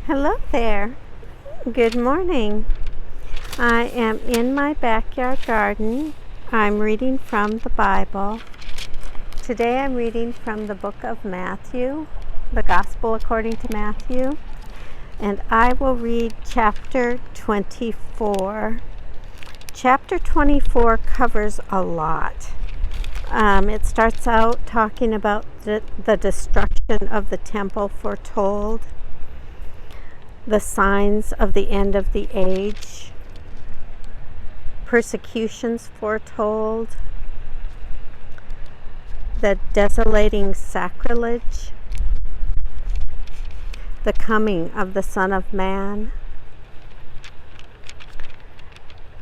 Hello there. Good morning. I am in my backyard garden. I'm reading from the Bible. Today I'm reading from the book of Matthew, the Gospel according to Matthew, and I will read chapter 24. Chapter 24 covers a lot. It starts out talking about the destruction of the temple foretold, the signs of the end of the age, persecutions foretold, the desolating sacrilege, the coming of the Son of Man,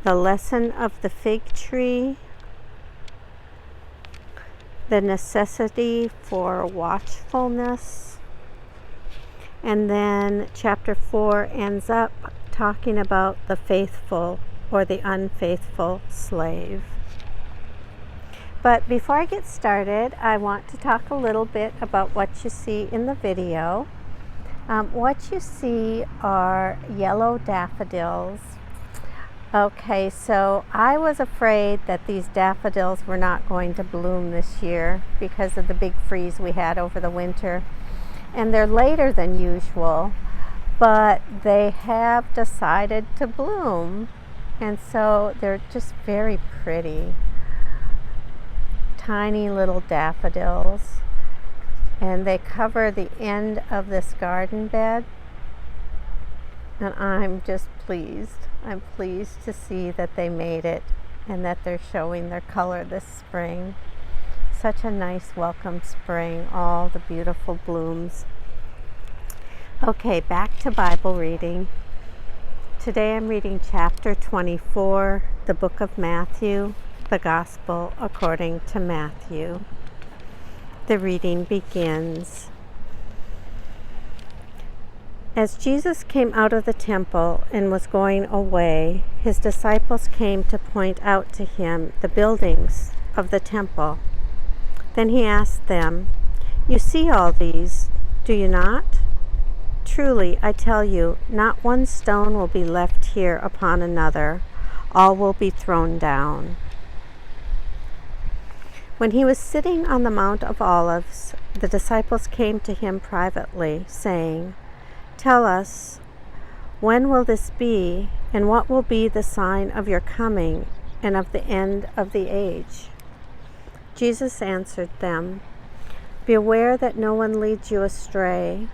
the lesson of the fig tree, the necessity for watchfulness, and then chapter 4 ends up talking about the faithful or the unfaithful slave. But before I get started, I want to talk a little bit about what you see in the video. What you see are yellow daffodils. Okay, so I was afraid that these daffodils were not going to bloom this year because of the big freeze we had over the winter. And they're later than usual, but they have decided to bloom. And so they're just very pretty. Tiny little daffodils. And they cover the end of this garden bed. And I'm just pleased. I'm pleased to see that they made it and that they're showing their color this spring. Such a nice welcome spring, all the beautiful blooms. Okay, back to Bible reading. Today I'm reading chapter 24, the book of Matthew, the Gospel according to Matthew. The reading begins. As Jesus came out of the temple and was going away, his disciples came to point out to him the buildings of the temple. Then he asked them, "You see all these, do you not? Truly, I tell you, not one stone will be left here upon another. All will be thrown down." When he was sitting on the Mount of Olives, the disciples came to him privately, saying, "Tell us, when will this be, and what will be the sign of your coming and of the end of the age?" Jesus answered them, "Beware that no one leads you astray,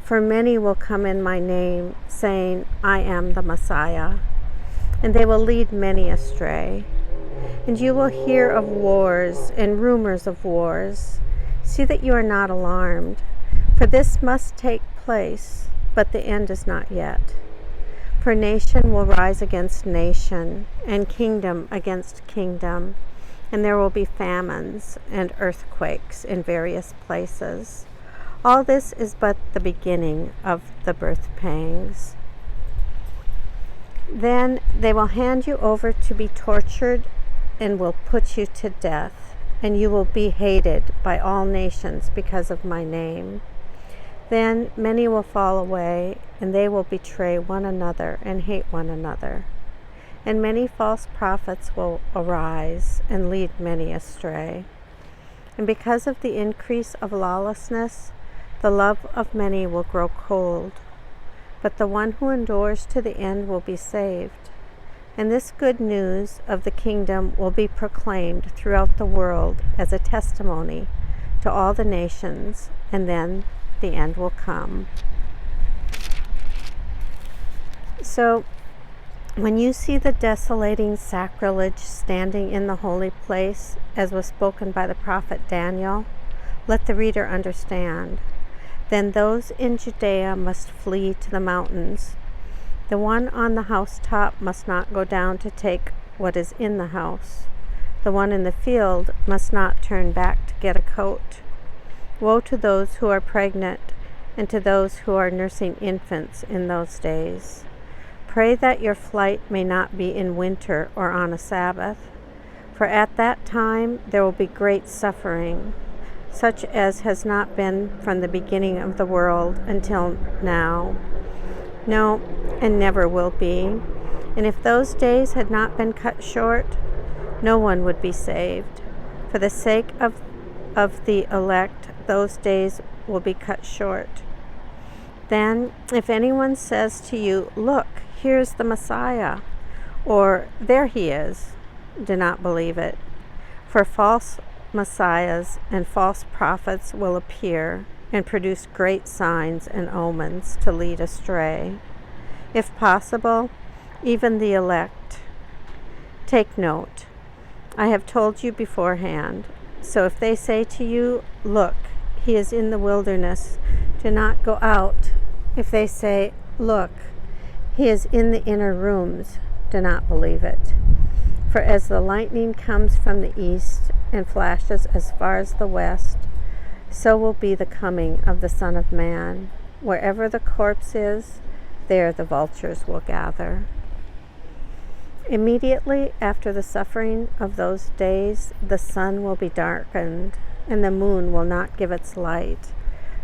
for many will come in my name, saying, 'I am the Messiah,' and they will lead many astray. And you will hear of wars and rumors of wars. See that you are not alarmed, for this must take place, but the end is not yet. For nation will rise against nation, and kingdom against kingdom, and there will be famines and earthquakes in various places. All this is but the beginning of the birth pangs. Then they will hand you over to be tortured and will put you to death, and you will be hated by all nations because of my name. Then many will fall away, and they will betray one another and hate one another. And many false prophets will arise and lead many astray. And because of the increase of lawlessness, the love of many will grow cold. But the one who endures to the end will be saved. And this good news of the kingdom will be proclaimed throughout the world as a testimony to all the nations, and then the end will come." So, when you see the desolating sacrilege standing in the holy place, as was spoken by the prophet Daniel, let the reader understand. Then those in Judea must flee to the mountains. The one on the housetop must not go down to take what is in the house. The one in the field must not turn back to get a coat. Woe to those who are pregnant and to those who are nursing infants in those days. Pray that your flight may not be in winter or on a Sabbath, for at that time there will be great suffering, such as has not been from the beginning of the world until now, No, and never will be. And if those days had not been cut short, no one would be saved. For the sake of the elect, those days will be cut short. Then, if anyone says to you, "Look, here's the Messiah," or "There he is," do not believe it. For false messiahs and false prophets will appear and produce great signs and omens to lead astray, if possible, even the elect. Take note. I have told you beforehand. So if they say to you, "Look, he is in the wilderness," do not go out. If they say, "Look, he is in the inner rooms," do not believe it. For as the lightning comes from the east and flashes as far as the west, so will be the coming of the Son of Man. Wherever the corpse is, there the vultures will gather. Immediately after the suffering of those days, the sun will be darkened, and the moon will not give its light.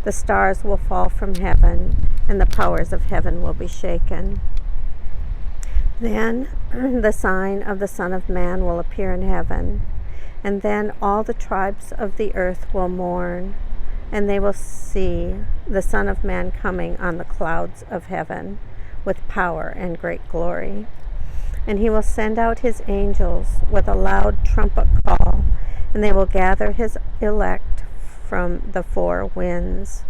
The stars will fall from heaven, and the powers of heaven will be shaken. Then the sign of the Son of Man will appear in heaven, and then all the tribes of the earth will mourn, and they will see the Son of Man coming on the clouds of heaven with power and great glory. And he will send out his angels with a loud trumpet call, and they will gather his elect from the four winds,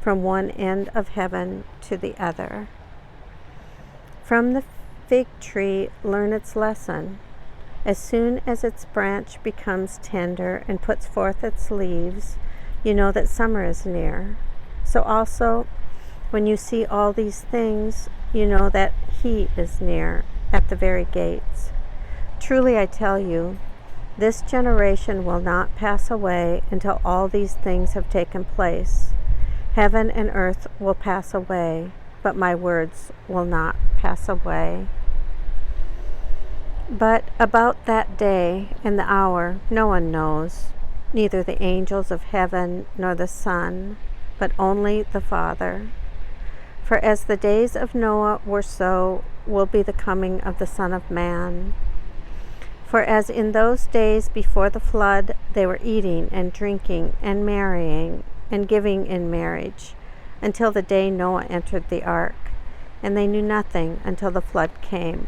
from one end of heaven to the other. From the fig tree learn its lesson. As soon as its branch becomes tender and puts forth its leaves, you know that summer is near. So also, when you see all these things, you know that he is near, at the very gates. Truly I tell you, this generation will not pass away until all these things have taken place. Heaven and earth will pass away, but my words will not pass away. But about that day and the hour no one knows, neither the angels of heaven nor the Son, but only the Father. For as the days of Noah were, so will be the coming of the Son of Man. For as in those days before the flood, they were eating and drinking and marrying and giving in marriage, until the day Noah entered the ark, and they knew nothing until the flood came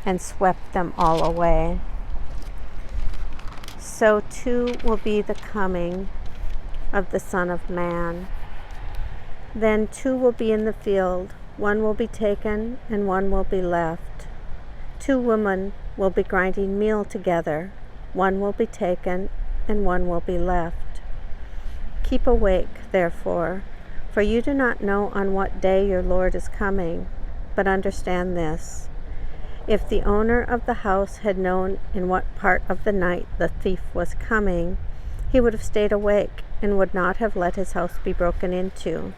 and swept them all away. So too will be the coming of the Son of Man. Then two will be in the field, one will be taken and one will be left. Two women will be grinding meal together, one will be taken and one will be left. Keep awake, therefore, for you do not know on what day your Lord is coming. But understand this: if the owner of the house had known in what part of the night the thief was coming, he would have stayed awake and would not have let his house be broken into.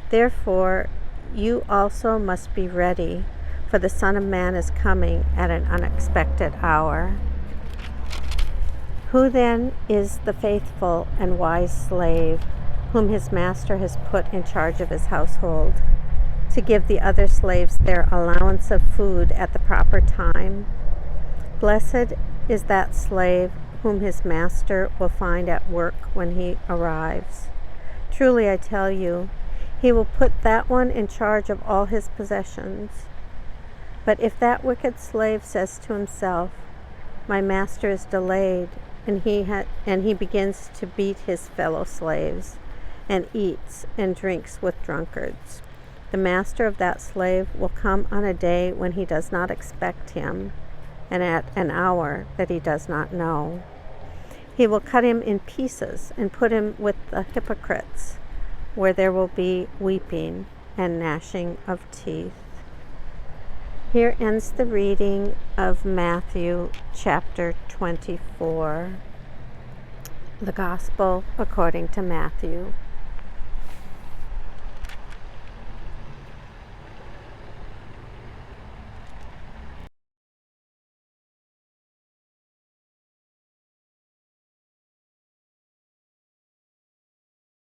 Therefore, you also must be ready, for the Son of Man is coming at an unexpected hour. Who then is the faithful and wise slave whom his master has put in charge of his household, to give the other slaves their allowance of food at the proper time? Blessed is that slave whom his master will find at work when he arrives. Truly I tell you, he will put that one in charge of all his possessions. But if that wicked slave says to himself, "My master is delayed," and he begins to beat his fellow slaves, and eats and drinks with drunkards, the master of that slave will come on a day when he does not expect him, and at an hour that he does not know. He will cut him in pieces and put him with the hypocrites, where there will be weeping and gnashing of teeth. Here ends the reading of Matthew chapter 24. The Gospel according to Matthew.